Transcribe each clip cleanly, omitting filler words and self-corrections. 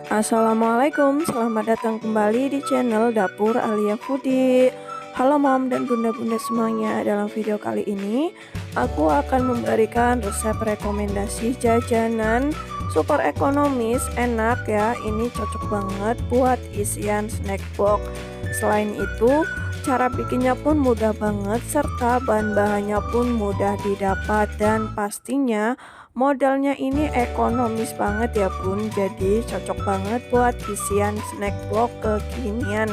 Assalamualaikum, selamat datang kembali di channel Dapur Alia Foodie. Halo mom dan bunda-bunda semuanya, dalam video kali ini aku akan memberikan resep rekomendasi jajanan super ekonomis, enak ya. Ini cocok banget buat isian snack box. Selain itu, cara bikinnya pun mudah banget serta bahan-bahannya pun mudah didapat dan pastinya modalnya ini ekonomis banget ya bun, jadi cocok banget buat isian snack box kekinian.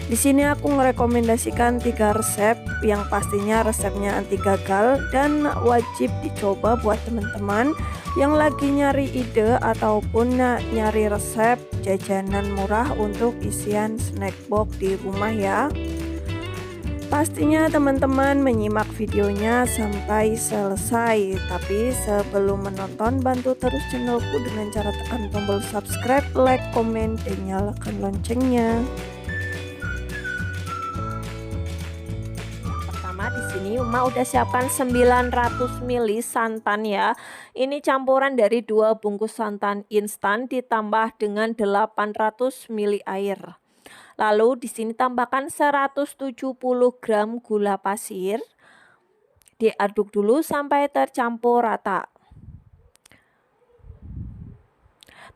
Di sini aku merekomendasikan 3 resep yang pastinya resepnya anti gagal dan wajib dicoba buat teman-teman yang lagi nyari ide ataupun nyari resep jajanan murah untuk isian snack box di rumah ya. Pastinya teman-teman menyimak videonya sampai selesai. Tapi sebelum menonton, bantu terus channelku dengan cara tekan tombol subscribe, like, komen, dan nyalakan loncengnya. Pertama di sini Uma udah siapkan 900 ml santan ya. Ini campuran dari 2 bungkus santan instan ditambah dengan 800 ml air. Lalu di sini tambahkan 170 gram gula pasir. Diaduk dulu sampai tercampur rata.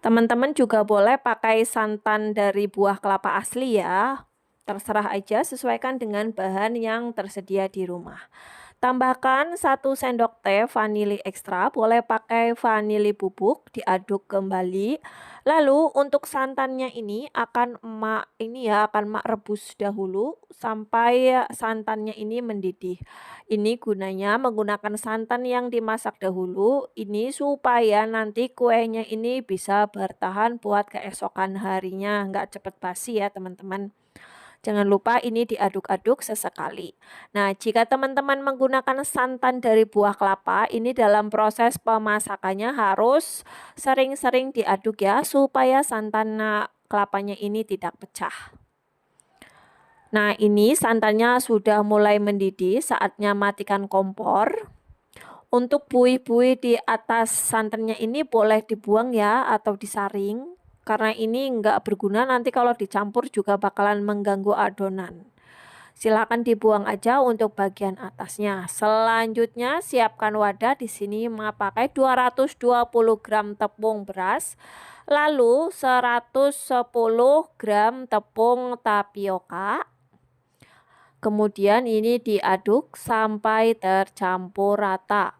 Teman-teman juga boleh pakai santan dari buah kelapa asli ya. Terserah aja, sesuaikan dengan bahan yang tersedia di rumah. Tambahkan 1 sendok teh vanili ekstra, boleh pakai vanili bubuk, diaduk kembali. Lalu untuk santannya ini akan emak rebus dahulu sampai santannya ini mendidih. Ini gunanya menggunakan santan yang dimasak dahulu, ini supaya nanti kuenya ini bisa bertahan buat keesokan harinya, nggak cepet basi ya teman-teman. Jangan lupa ini diaduk-aduk sesekali. Nah, jika teman-teman menggunakan santan dari buah kelapa, ini dalam proses pemasakannya harus sering-sering diaduk ya, supaya santan kelapanya ini tidak pecah. Nah, ini santannya sudah mulai mendidih, saatnya matikan kompor. Untuk buih-buih di atas santannya ini boleh dibuang ya, atau disaring. Karena ini nggak berguna, nanti kalau dicampur juga bakalan mengganggu adonan. Silakan dibuang aja untuk bagian atasnya. Selanjutnya siapkan wadah. Di sini pakai 220 gram tepung beras, lalu 110 gram tepung tapioka. Kemudian ini diaduk sampai tercampur rata.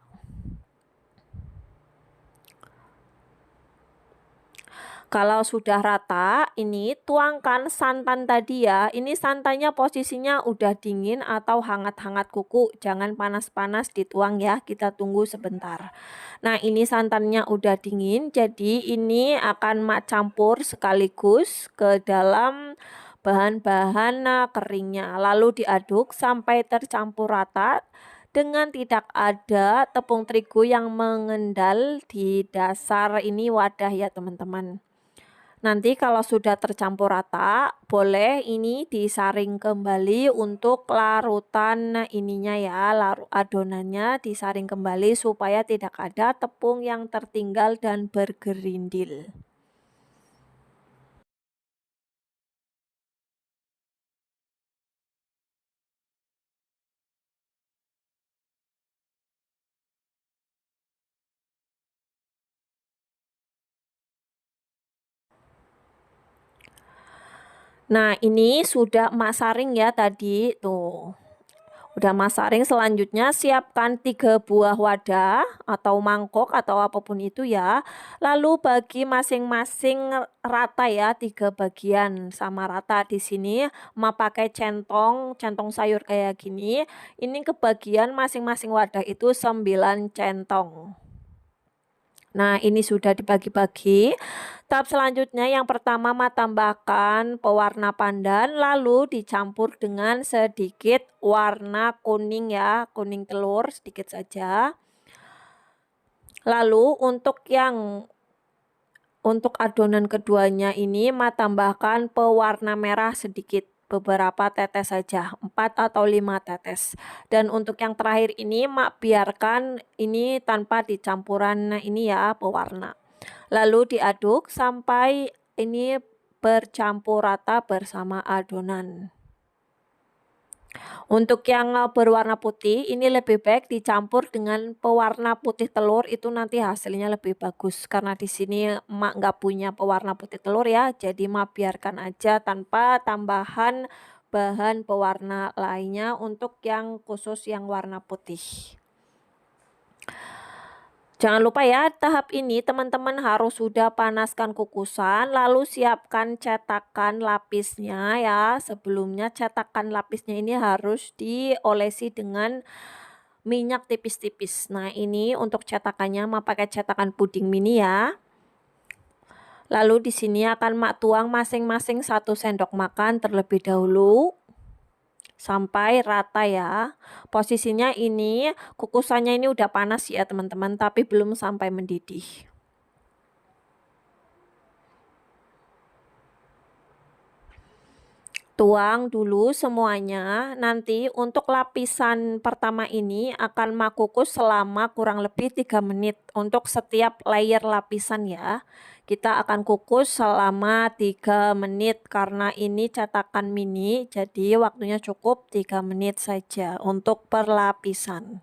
Kalau sudah rata, ini tuangkan santan tadi ya. Ini santannya posisinya udah dingin atau hangat-hangat kuku. Jangan panas-panas dituang ya. Kita tunggu sebentar. Nah, ini santannya udah dingin. Jadi ini akan campur sekaligus ke dalam bahan-bahan keringnya. Lalu diaduk sampai tercampur rata dengan tidak ada tepung terigu yang mengendal di dasar ini wadah ya teman-teman. Nanti kalau sudah tercampur rata, boleh ini disaring kembali untuk larutan ininya ya, adonannya disaring kembali supaya tidak ada tepung yang tertinggal dan bergerindil. Nah, ini sudah emak saring ya tadi, tuh. Udah masaring, selanjutnya siapkan 3 buah wadah atau mangkok atau apapun itu ya. Lalu bagi masing-masing rata ya, 3 bagian sama rata. Di sini mau pakai centong sayur kayak gini. Ini kebagian masing-masing wadah itu 9 centong. Nah, ini sudah dibagi-bagi. Tahap selanjutnya yang pertama tambahkan pewarna pandan, lalu dicampur dengan sedikit warna kuning ya, kuning telur sedikit saja. Lalu untuk adonan keduanya ini tambahkan pewarna merah sedikit, beberapa tetes saja, 4 atau 5 tetes. Dan untuk yang terakhir ini biarkan ini tanpa dicampuran ini ya pewarna. Lalu diaduk sampai ini bercampur rata bersama adonan. Untuk yang berwarna putih, ini lebih baik dicampur dengan pewarna putih telur, itu nanti hasilnya lebih bagus. Karena di sini emak nggak punya pewarna putih telur ya, jadi emak biarkan aja tanpa tambahan bahan pewarna lainnya untuk yang khusus yang warna putih. Jangan lupa ya, tahap ini teman-teman harus sudah panaskan kukusan, lalu siapkan cetakan lapisnya ya. Sebelumnya cetakan lapisnya ini harus diolesi dengan minyak tipis-tipis. Nah, ini untuk cetakannya mak pakai cetakan puding mini ya. Lalu di sini akan mak tuang masing-masing 1 sendok makan terlebih dahulu. Sampai rata ya. Posisinya ini kukusannya ini udah panas ya teman-teman, tapi belum sampai mendidih. Tuang dulu semuanya. Nanti untuk lapisan pertama ini akan mak kukus selama kurang lebih 3 menit untuk setiap layer lapisan ya. Kita akan kukus selama 3 menit karena ini cetakan mini, jadi waktunya cukup 3 menit saja untuk per lapisan.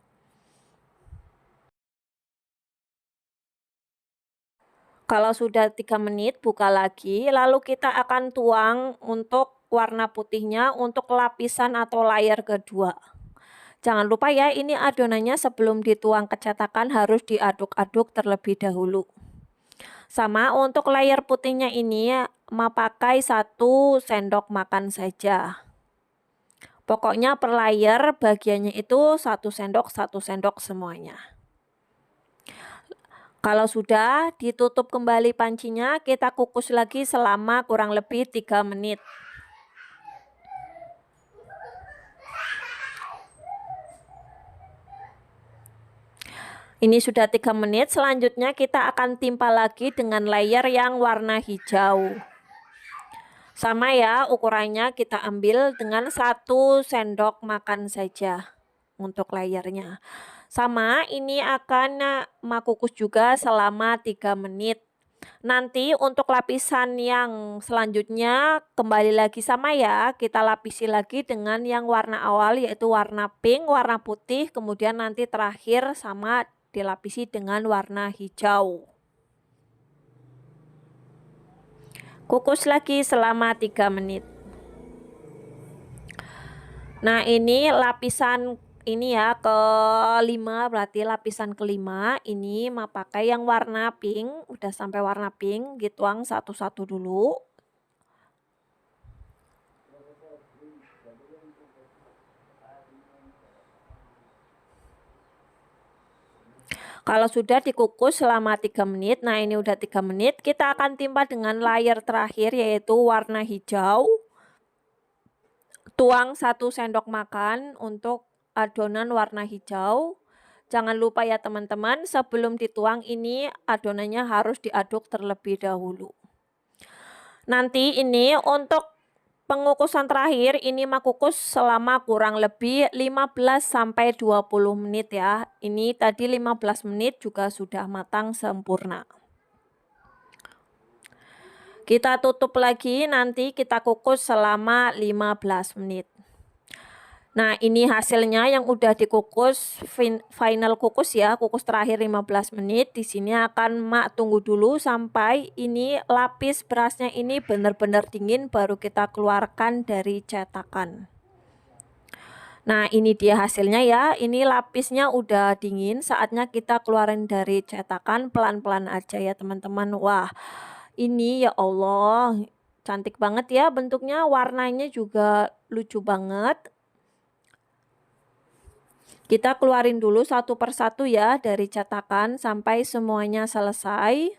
Kalau sudah 3 menit, buka lagi, lalu kita akan tuang untuk warna putihnya untuk lapisan atau layer kedua. Jangan lupa ya, ini adonannya sebelum dituang ke cetakan harus diaduk-aduk terlebih dahulu. Sama untuk layer putihnya ini, mau pakai 1 sendok makan saja. Pokoknya per layer bagiannya itu 1 sendok semuanya. Kalau sudah ditutup kembali pancinya, kita kukus lagi selama kurang lebih 3 menit. Ini sudah 3 menit, selanjutnya kita akan timpa lagi dengan layer yang warna hijau. Sama ya, ukurannya kita ambil dengan 1 sendok makan saja untuk layernya. Sama, ini akan mak kukus juga selama 3 menit. Nanti untuk lapisan yang selanjutnya kembali lagi sama ya, kita lapisi lagi dengan yang warna awal yaitu warna pink, warna putih, kemudian nanti terakhir sama dilapisi dengan warna hijau. Kukus lagi selama 3 menit. Nah, ini lapisan ini ya kelima, berarti lapisan kelima ini mau pakai yang warna pink, udah sampai warna pink, dituang satu-satu dulu. Kalau sudah dikukus selama 3 menit, nah ini udah 3 menit, kita akan timpa dengan layer terakhir yaitu warna hijau. Tuang 1 sendok makan untuk adonan warna hijau. Jangan lupa ya teman-teman, sebelum dituang ini adonannya harus diaduk terlebih dahulu. Nanti ini untuk pengukusan terakhir ini mak kukus selama kurang lebih 15-20 menit ya. Ini tadi 15 menit juga sudah matang sempurna. Kita tutup lagi, nanti kita kukus selama 15 menit. Nah, ini hasilnya yang udah dikukus, final kukus ya, kukus terakhir 15 menit. Di sini akan mak tunggu dulu sampai ini lapis berasnya ini benar-benar dingin baru kita keluarkan dari cetakan. Nah, ini dia hasilnya ya. Ini lapisnya udah dingin, saatnya kita keluarin dari cetakan, pelan-pelan aja ya teman-teman. Wah, ini ya Allah, cantik banget ya bentuknya, warnanya juga lucu banget. Kita keluarin dulu satu persatu ya dari cetakan sampai semuanya selesai.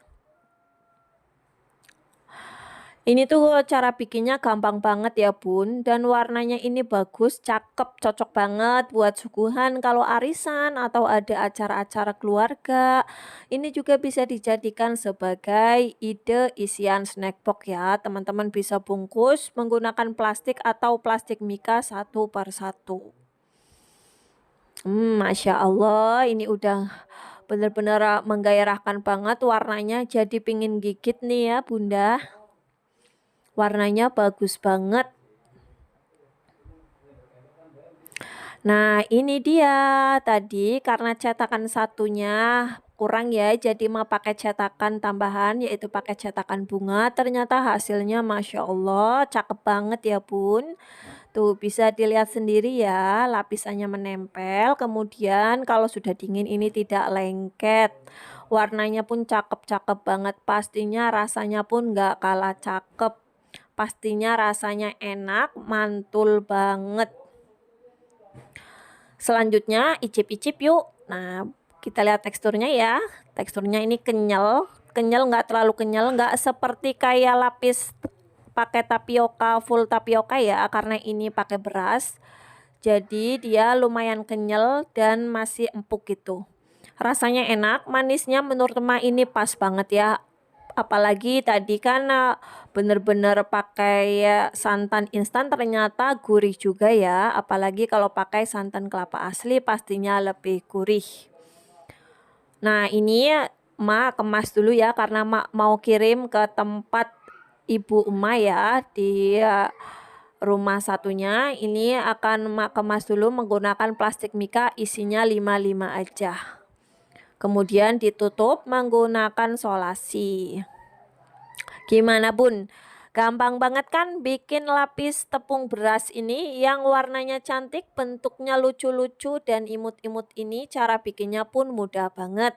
Ini tuh cara bikinnya gampang banget ya bun, dan warnanya ini bagus, cakep, cocok banget buat suguhan kalau arisan atau ada acara-acara keluarga. Ini juga bisa dijadikan sebagai ide isian snack box ya. Teman-teman bisa bungkus menggunakan plastik atau plastik mika 1 per 1. Masya Allah, ini udah Bener-bener menggairahkan banget warnanya, jadi pingin gigit nih ya Bunda. Warnanya bagus banget. Nah, ini dia tadi karena cetakan satunya kurang ya, jadi mau pakai cetakan tambahan yaitu pakai cetakan bunga. Ternyata hasilnya Masya Allah cakep banget ya Bun. Tuh bisa dilihat sendiri ya, lapisannya menempel. Kemudian kalau sudah dingin ini tidak lengket. Warnanya pun cakep-cakep banget. Pastinya rasanya pun nggak kalah cakep. Pastinya rasanya enak, mantul banget. Selanjutnya icip-icip yuk. Nah, kita lihat teksturnya ya. Teksturnya ini kenyal, nggak terlalu kenyal, nggak seperti kayak lapis pakai tapioka, full tapioka ya, karena ini pakai beras. Jadi dia lumayan kenyal dan masih empuk gitu. Rasanya enak, manisnya menurut Ma ini pas banget ya. Apalagi tadi kan bener-bener pakai santan instan, ternyata gurih juga ya. Apalagi kalau pakai santan kelapa asli pastinya lebih gurih. Nah ini Ma kemas dulu ya, karena Ma mau kirim ke tempat Ibu Ma ya di rumah satunya. Ini akan Ma kemas dulu menggunakan plastik mika, isinya 55 aja. Kemudian ditutup menggunakan solasi. Gimana Bun? Gampang banget kan bikin lapis tepung beras ini yang warnanya cantik, bentuknya lucu-lucu dan imut-imut ini. Cara bikinnya pun mudah banget.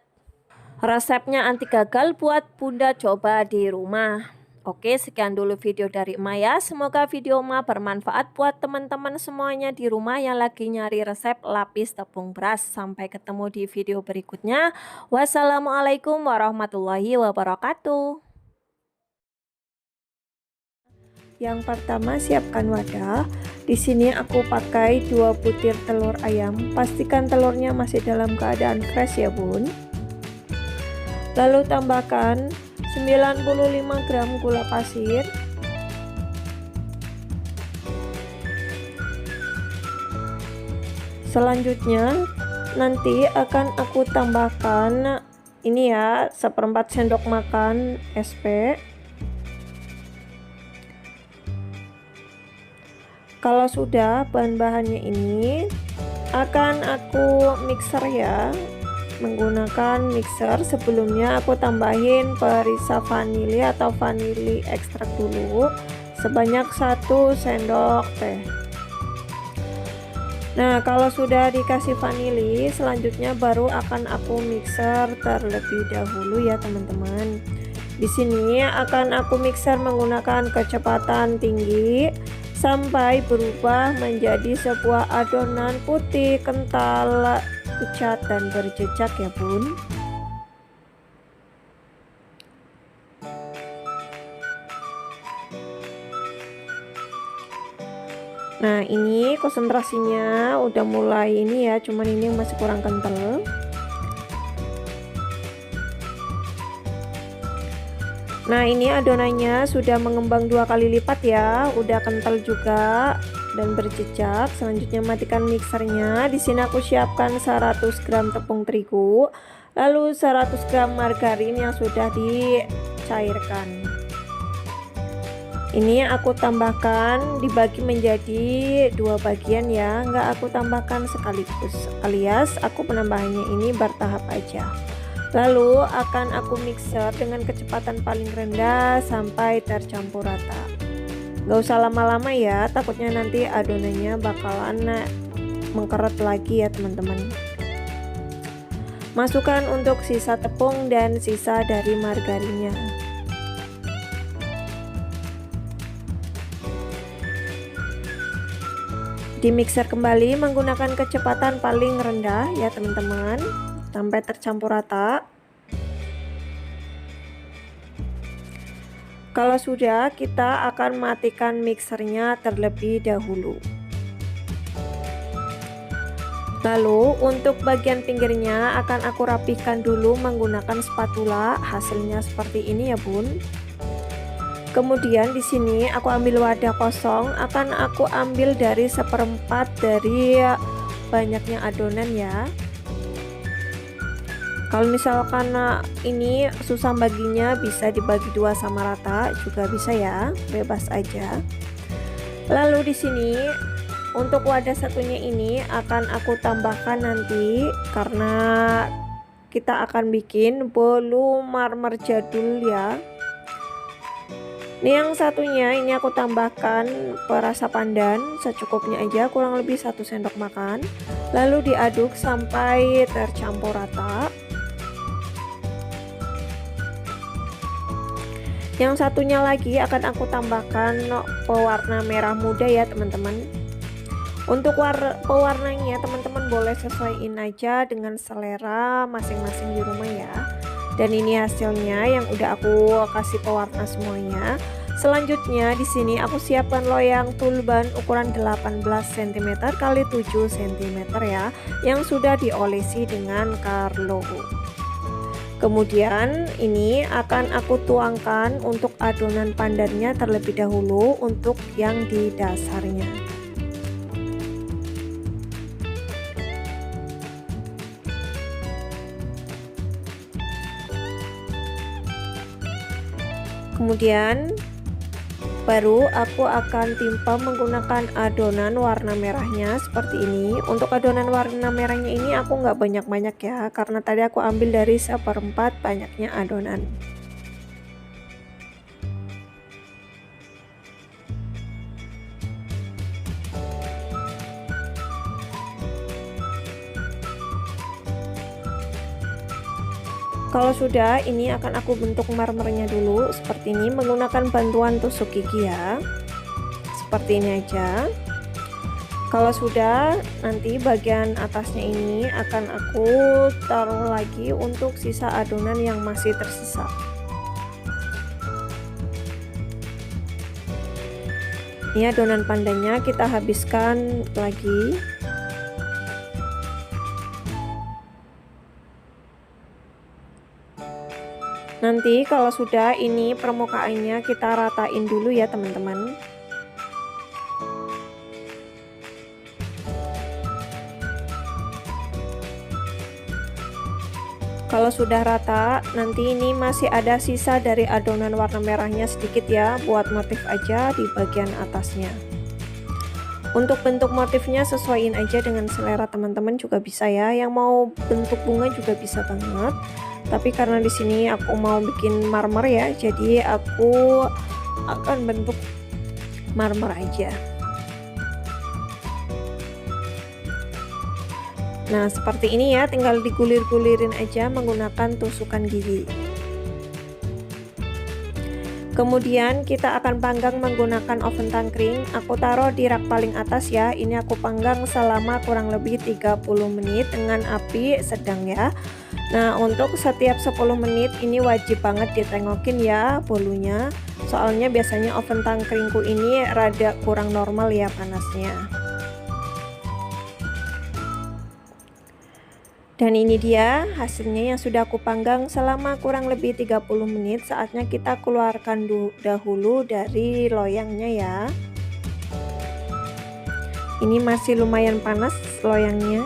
Resepnya anti gagal buat Bunda coba di rumah. Oke, sekian dulu video dari Emak ya. Semoga video Emak bermanfaat buat teman-teman semuanya di rumah yang lagi nyari resep lapis tepung beras. Sampai ketemu di video berikutnya. Wassalamualaikum warahmatullahi wabarakatuh. Yang pertama, siapkan wadah. Di sini aku pakai 2 butir telur ayam. Pastikan telurnya masih dalam keadaan fresh ya Bun. Lalu tambahkan 95 gram gula pasir, selanjutnya nanti akan aku tambahkan ini ya, 1/4 sendok makan SP. Kalau sudah bahan-bahannya ini akan aku mixer ya, menggunakan mixer. Sebelumnya aku tambahin perisa vanili atau vanili ekstrak dulu sebanyak 1 sendok teh. Nah, kalau sudah dikasih vanili, selanjutnya baru akan aku mixer terlebih dahulu ya teman-teman. Di sini akan aku mixer menggunakan kecepatan tinggi sampai berubah menjadi sebuah adonan putih kental, pucat dan berjejak ya Bun. Nah ini konsentrasinya udah mulai ini ya, cuman ini masih kurang kental. Nah ini adonannya sudah mengembang 2 kali lipat ya, udah kental juga dan berjejak. Selanjutnya matikan mixernya. Di sini aku siapkan 100 gram tepung terigu, lalu 100 gram margarin yang sudah dicairkan. Ini aku tambahkan dibagi menjadi 2 bagian ya, nggak aku tambahkan sekaligus, alias aku penambahannya ini bertahap aja. Lalu akan aku mixer dengan kecepatan paling rendah sampai tercampur rata. Gak usah lama-lama ya, takutnya nanti adonannya bakalan mengkeret lagi ya teman-teman. Masukkan untuk sisa tepung dan sisa dari margarinnya. Di mixer kembali menggunakan kecepatan paling rendah ya teman-teman, sampai tercampur rata. Kalau sudah, kita akan matikan mixernya terlebih dahulu. Lalu untuk bagian pinggirnya akan aku rapihkan dulu menggunakan spatula. Hasilnya seperti ini ya Bun. Kemudian di sini aku ambil wadah kosong, akan aku ambil dari 1/4 dari banyaknya adonan ya. Kalau misalkan ini susah baginya, bisa dibagi dua sama rata juga bisa ya, bebas aja. Lalu di sini untuk wadah satunya ini akan aku tambahkan nanti karena kita akan bikin bolu marmer jadul ya. Ini yang satunya ini aku tambahkan perasa pandan secukupnya aja, kurang lebih 1 sendok makan. Lalu diaduk sampai tercampur rata. Yang satunya lagi akan aku tambahkan pewarna merah muda ya teman-teman. Untuk pewarnanya teman-teman boleh sesuaiin aja dengan selera masing-masing di rumah ya. Dan ini hasilnya yang udah aku kasih pewarna semuanya. Selanjutnya di sini aku siapkan loyang tulban ukuran 18 cm x 7 cm ya, yang sudah diolesi dengan Carlo. Kemudian ini akan aku tuangkan untuk adonan pandannya terlebih dahulu untuk yang di dasarnya. Kemudian baru aku akan timpa menggunakan adonan warna merahnya seperti ini. Untuk adonan warna merahnya ini aku nggak banyak-banyak ya, karena tadi aku ambil dari 1/4 banyaknya adonan. Kalau sudah, ini akan aku bentuk marmernya dulu seperti ini menggunakan bantuan tusuk gigi ya. Seperti ini aja. Kalau sudah, nanti bagian atasnya ini akan aku taruh lagi untuk sisa adonan yang masih tersisa. Ini adonan pandannya kita habiskan lagi. Nanti kalau sudah, ini permukaannya kita ratain dulu ya teman-teman. Kalau sudah rata, nanti ini masih ada sisa dari adonan warna merahnya sedikit ya, buat motif aja di bagian atasnya. Untuk bentuk motifnya sesuaiin aja dengan selera teman-teman juga bisa ya. Yang mau bentuk bunga juga bisa banget. Tapi karena di sini aku mau bikin marmer ya, jadi aku akan bentuk marmer aja. Nah, seperti ini ya, tinggal digulir-gulirin aja menggunakan tusukan gigi. Kemudian kita akan panggang menggunakan oven tangkring. Aku taruh di rak paling atas ya. Ini aku panggang selama kurang lebih 30 menit dengan api sedang ya. Nah, untuk setiap 10 menit ini wajib banget ditengokin ya bolunya. Soalnya biasanya oven tangkringku ini rada kurang normal ya panasnya. Dan ini dia hasilnya yang sudah aku panggang selama kurang lebih 30 menit. Saatnya kita keluarkan dahulu dari loyangnya ya. Ini masih lumayan panas loyangnya.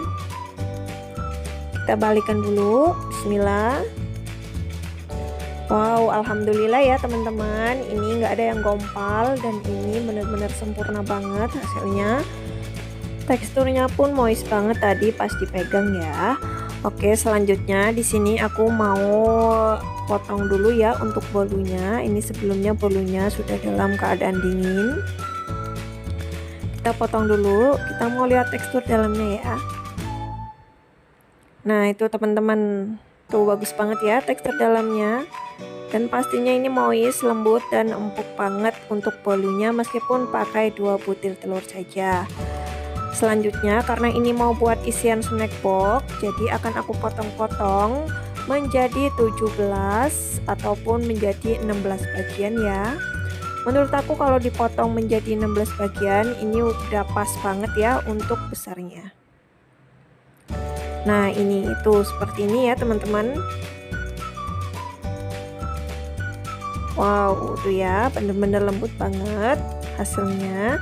Kita balikan dulu. Bismillah. Wow, alhamdulillah ya teman-teman, ini nggak ada yang gompal dan ini benar-benar sempurna banget hasilnya. Teksturnya pun moist banget tadi pas dipegang ya. Oke, selanjutnya di sini aku mau potong dulu ya untuk bolunya. Ini sebelumnya bolunya sudah dalam keadaan dingin. Kita potong dulu, kita mau lihat tekstur dalamnya ya. Nah, itu teman-teman, tuh bagus banget ya tekstur dalamnya. Dan pastinya ini moist, lembut dan empuk banget untuk bolunya meskipun pakai 2 butir telur saja. Selanjutnya karena ini mau buat isian snack box, jadi akan aku potong-potong menjadi 17 ataupun menjadi 16 bagian ya. Menurut aku kalau dipotong menjadi 16 bagian ini udah pas banget ya untuk besarnya. Nah, ini itu seperti ini ya teman-teman. Wow, tuh ya bener-bener lembut banget hasilnya.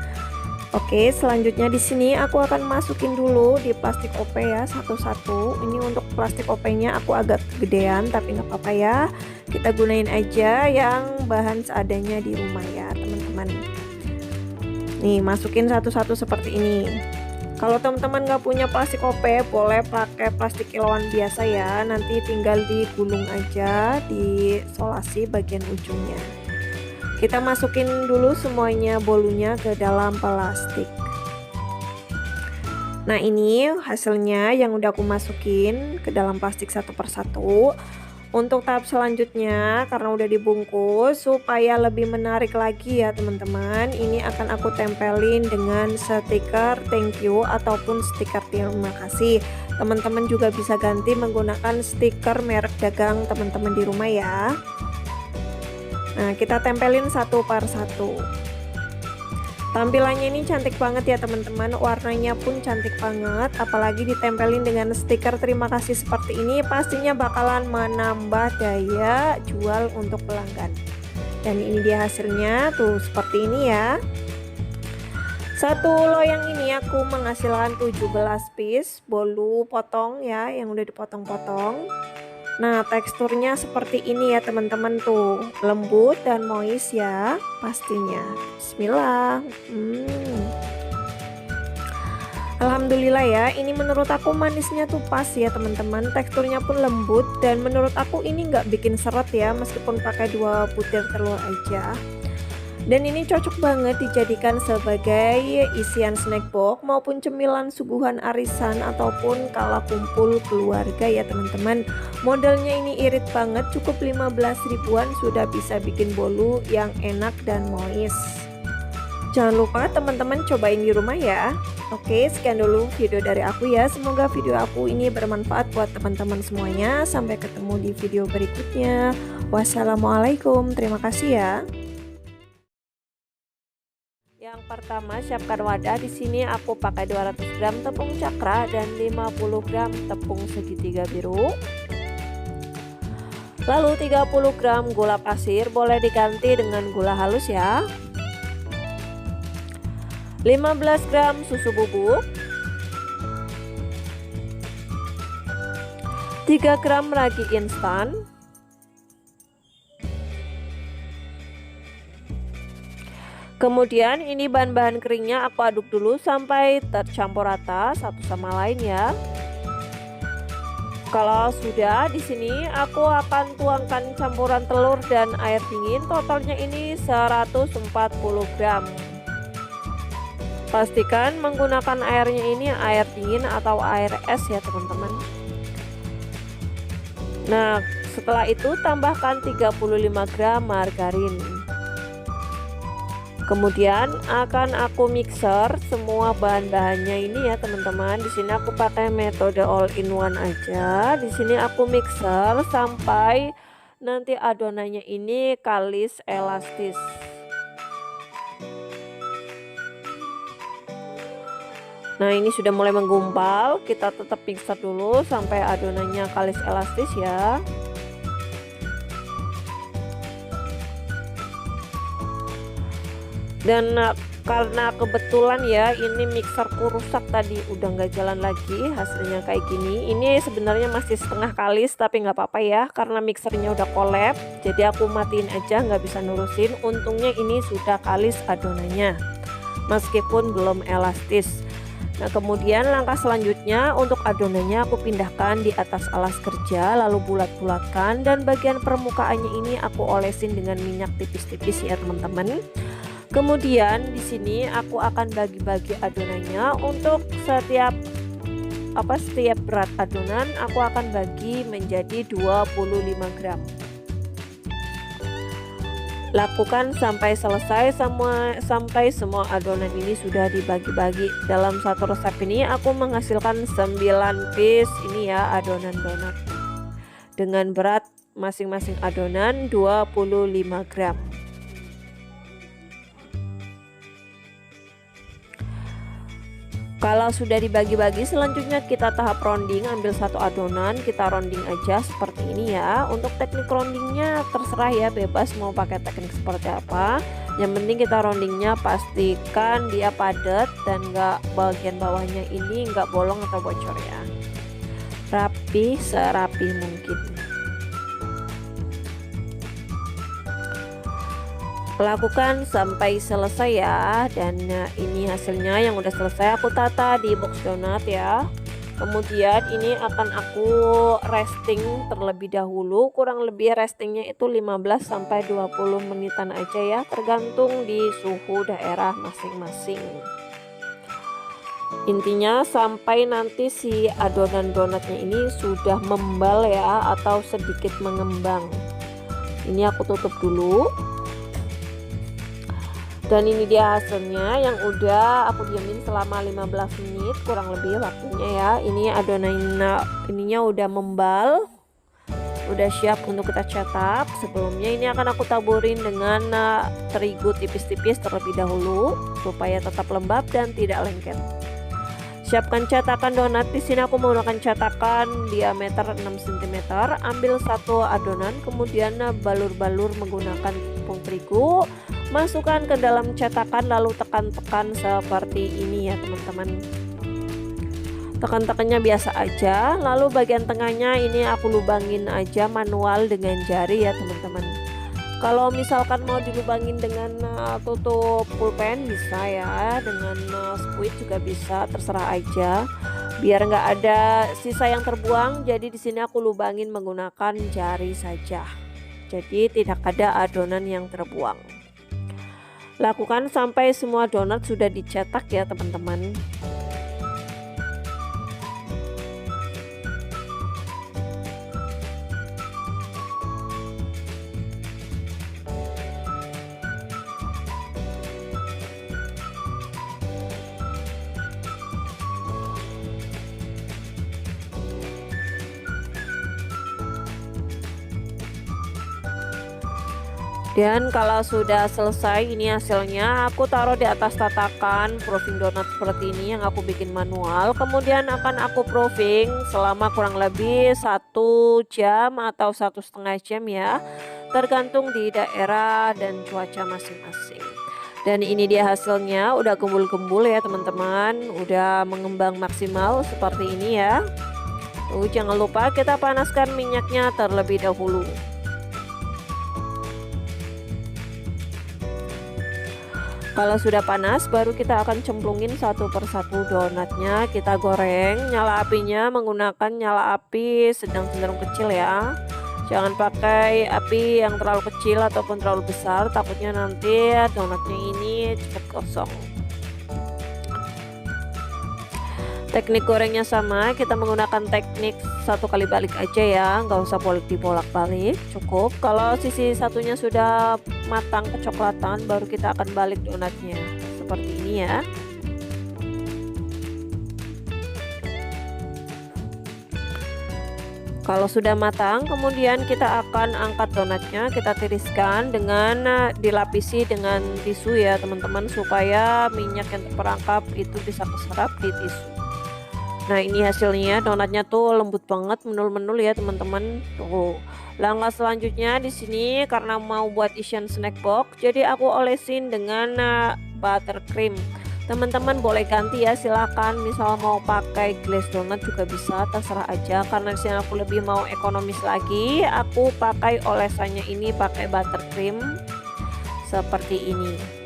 Oke, selanjutnya di sini aku akan masukin dulu di plastik OP ya satu-satu. Ini untuk plastik OP-nya aku agak gedean tapi nggak apa-apa ya. Kita gunain aja yang bahan seadanya di rumah ya teman-teman. Nih masukin satu-satu seperti ini. Kalau teman-teman nggak punya plastik OP, boleh pakai plastik kiloan biasa ya. Nanti tinggal digulung aja, disolasi bagian ujungnya. Kita masukin dulu semuanya bolunya ke dalam plastik. Nah ini hasilnya yang udah aku masukin ke dalam plastik satu persatu. Untuk tahap selanjutnya, karena udah dibungkus, supaya lebih menarik lagi ya teman-teman, ini akan aku tempelin dengan stiker thank you ataupun stiker terima kasih. Teman-teman juga bisa ganti menggunakan stiker merek dagang teman-teman di rumah ya. Nah kita tempelin satu per satu. Tampilannya ini cantik banget ya teman-teman, warnanya pun cantik banget, apalagi ditempelin dengan stiker terima kasih seperti ini, pastinya bakalan menambah daya jual untuk pelanggan. Dan ini dia hasilnya tuh seperti ini ya. Satu loyang ini aku menghasilkan 17 piece bolu potong ya, yang udah dipotong-potong. Nah teksturnya seperti ini ya teman-teman, tuh lembut dan moist ya pastinya. Bismillah. Alhamdulillah ya, ini menurut aku manisnya tuh pas ya teman-teman, teksturnya pun lembut dan menurut aku ini nggak bikin seret ya meskipun pakai 2 butir telur aja. Dan ini cocok banget dijadikan sebagai isian snack box maupun cemilan suguhan arisan ataupun kala kumpul keluarga ya teman-teman. Modelnya ini irit banget, cukup 15 ribuan sudah bisa bikin bolu yang enak dan moist. Jangan lupa teman-teman cobain di rumah ya. Oke, sekian dulu video dari aku ya. Semoga video aku ini bermanfaat buat teman-teman semuanya. Sampai ketemu di video berikutnya. Wassalamualaikum, terima kasih ya. Yang pertama, siapkan wadah. Di sini aku pakai 200 gram tepung cakra dan 50 gram tepung segitiga biru. Lalu 30 gram gula pasir, boleh diganti dengan gula halus ya. 15 gram susu bubuk. 3 gram ragi instan. Kemudian ini bahan-bahan keringnya aku aduk dulu sampai tercampur rata satu sama lain ya. Kalau sudah, di sini aku akan tuangkan campuran telur dan air dingin, totalnya ini 140 gram. Pastikan menggunakan airnya ini air dingin atau air es ya teman-teman. Nah, setelah itu tambahkan 35 gram margarin. Kemudian akan aku mixer semua bahan-bahannya ini ya teman-teman. Di sini aku pakai metode all in one aja. Di sini aku mixer sampai nanti adonannya ini kalis elastis. Nah, ini sudah mulai menggumpal. Kita tetap mixer dulu sampai adonannya kalis elastis ya. Dan karena kebetulan ya ini mixerku rusak tadi, udah nggak jalan lagi, hasilnya kayak gini. Ini sebenarnya masih setengah kalis tapi nggak apa-apa ya, karena mixernya udah collab, jadi aku matiin aja, nggak bisa nurusin. Untungnya ini sudah kalis adonannya meskipun belum elastis. Nah, kemudian langkah selanjutnya untuk adonannya aku pindahkan di atas alas kerja, lalu bulat-bulatkan, dan bagian permukaannya ini aku olesin dengan minyak tipis-tipis ya teman-teman. Kemudian di sini aku akan bagi-bagi adonannya. Untuk setiap berat adonan aku akan bagi menjadi 25 gram. Lakukan sampai selesai, sampai semua adonan ini sudah dibagi-bagi. Dalam satu resep ini aku menghasilkan 9 piece ini ya adonan donat dengan berat masing-masing adonan 25 gram. Kalau sudah dibagi-bagi, selanjutnya kita tahap rounding. Ambil satu adonan, kita rounding aja seperti ini ya. Untuk teknik roundingnya terserah ya, bebas mau pakai teknik seperti apa. Yang penting kita roundingnya pastikan dia padat dan enggak bagian bawahnya ini enggak bolong atau bocor ya. Rapi, serapi mungkin. Lakukan sampai selesai ya. Dan ini hasilnya yang udah selesai aku tata di box donat ya. Kemudian ini akan aku resting terlebih dahulu, kurang lebih restingnya itu 15 sampai 20 menitan aja ya, tergantung di suhu daerah masing-masing. Intinya sampai nanti si adonan donatnya ini sudah membal ya, atau sedikit mengembang. Ini aku tutup dulu. Dan ini dia hasilnya yang udah aku diamin selama 15 menit kurang lebih waktunya ya. Ini adonan ininya udah membal, udah siap untuk kita cetak. Sebelumnya ini akan aku taburin dengan terigu tipis-tipis terlebih dahulu supaya tetap lembab dan tidak lengket. Siapkan cetakan donat. Di sini aku menggunakan cetakan diameter 6 cm. Ambil satu adonan, kemudian balur-balur menggunakan tepung terigu. Masukkan ke dalam cetakan lalu tekan-tekan seperti ini ya teman-teman. Tekan-tekannya biasa aja. Lalu bagian tengahnya ini aku lubangin aja manual dengan jari ya teman-teman. Kalau misalkan mau dilubangin dengan tutup pulpen bisa ya, dengan squid juga bisa, terserah aja. Biar nggak ada sisa yang terbuang, jadi di sini aku lubangin menggunakan jari saja. Jadi tidak ada adonan yang terbuang. Lakukan sampai semua donat sudah dicetak ya teman-teman. Dan kalau sudah selesai, ini hasilnya aku taruh di atas tatakan proofing donat seperti ini yang aku bikin manual. Kemudian akan aku proofing selama kurang lebih 1 jam atau 1,5 jam ya, tergantung di daerah dan cuaca masing-masing. Dan ini dia hasilnya, udah gembul-gembul ya teman-teman, udah mengembang maksimal seperti ini ya. Jangan lupa kita panaskan minyaknya terlebih dahulu. Kalau sudah panas, baru kita akan cemplungin satu persatu donatnya. Kita goreng, nyala apinya menggunakan nyala api sedang cenderung kecil ya. Jangan pakai api yang terlalu kecil ataupun terlalu besar, takutnya nanti donatnya ini cepat gosong. Teknik gorengnya sama, kita menggunakan teknik 1 kali balik aja ya, nggak usah dibolak-balik, cukup. Kalau sisi satunya sudah matang kecoklatan, baru kita akan balik donatnya seperti ini ya. Kalau sudah matang, kemudian kita akan angkat donatnya, kita tiriskan dengan dilapisi dengan tisu ya teman-teman, supaya minyak yang terperangkap itu bisa keserap di tisu. Nah ini hasilnya, donatnya tuh lembut banget, menul-menul ya teman-teman. Tuh. Langkah selanjutnya di sini karena mau buat isian snack box, jadi aku olesin dengan buttercream. Teman-teman boleh ganti ya, silahkan. Misal mau pakai glaze donat juga bisa, terserah aja. Karena di sini aku lebih mau ekonomis lagi, aku pakai olesannya ini pakai buttercream seperti ini.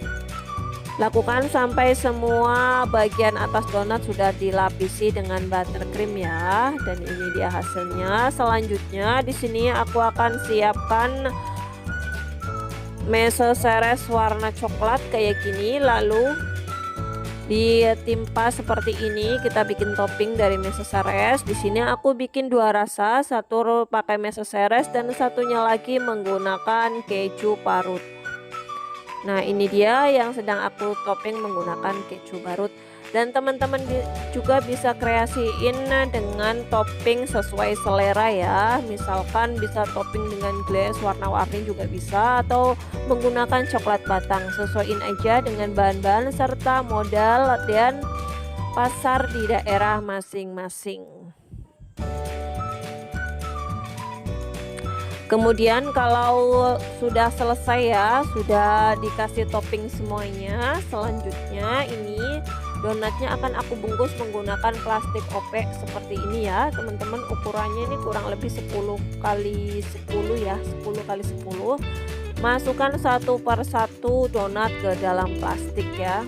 Lakukan sampai semua bagian atas donat sudah dilapisi dengan buttercream ya. Dan ini dia hasilnya. Selanjutnya di sini aku akan siapkan mesoseres warna coklat kayak gini, lalu ditimpa seperti ini. Kita bikin topping dari mesoseres. Di sini aku bikin 2 rasa, satu pakai mesoseres dan satunya lagi menggunakan keju parut. Nah ini dia yang sedang aku topping menggunakan keju parut. Dan teman-teman juga bisa kreasiin dengan topping sesuai selera ya. Misalkan bisa topping dengan glaze warna-warni juga bisa, atau menggunakan coklat batang. Sesuaiin aja dengan bahan-bahan serta modal dan pasar di daerah masing-masing. Kemudian kalau sudah selesai ya, sudah dikasih topping semuanya, selanjutnya ini donatnya akan aku bungkus menggunakan plastik OP seperti ini ya teman-teman. Ukurannya ini kurang lebih 10 kali 10 ya, 10 kali 10. Masukkan satu per satu donat ke dalam plastik ya.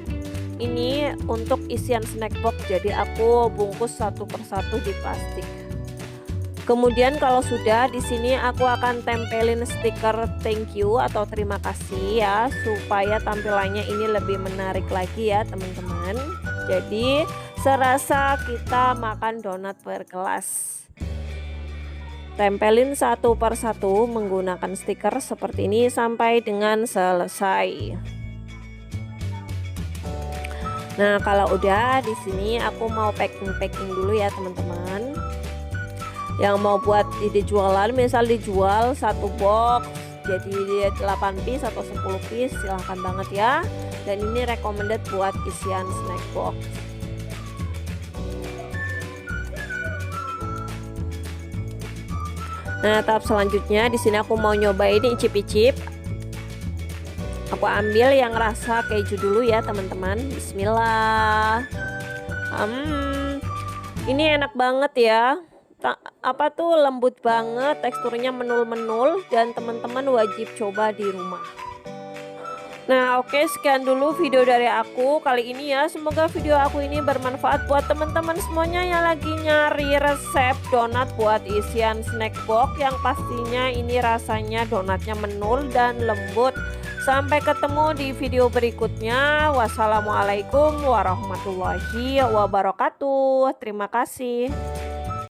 Ini untuk isian snack box, jadi aku bungkus satu per satu di plastik. Kemudian kalau sudah, di sini aku akan tempelin stiker thank you atau terima kasih ya, supaya tampilannya ini lebih menarik lagi ya teman-teman. Jadi serasa kita makan donat berkelas. Tempelin satu per satu menggunakan stiker seperti ini sampai dengan selesai. Nah, kalau udah di sini aku mau packing dulu ya teman-teman. Yang mau buat ide jualan, misal dijual satu box jadi 8 piece atau 10 piece, silahkan banget ya. Dan ini recommended buat isian snack box. Nah, tahap selanjutnya di sini aku mau nyobain icip-icip. Aku ambil yang rasa keju dulu ya teman-teman. Bismillah. Ini enak banget ya. Apa tuh, lembut banget, teksturnya menul-menul, dan teman-teman wajib coba di rumah. Nah oke, sekian dulu video dari aku kali ini ya. Semoga video aku ini bermanfaat buat teman-teman semuanya yang lagi nyari resep donat buat isian snack box yang pastinya ini rasanya donatnya menul dan lembut. Sampai ketemu di video berikutnya. Wassalamualaikum warahmatullahi wabarakatuh. Terima kasih.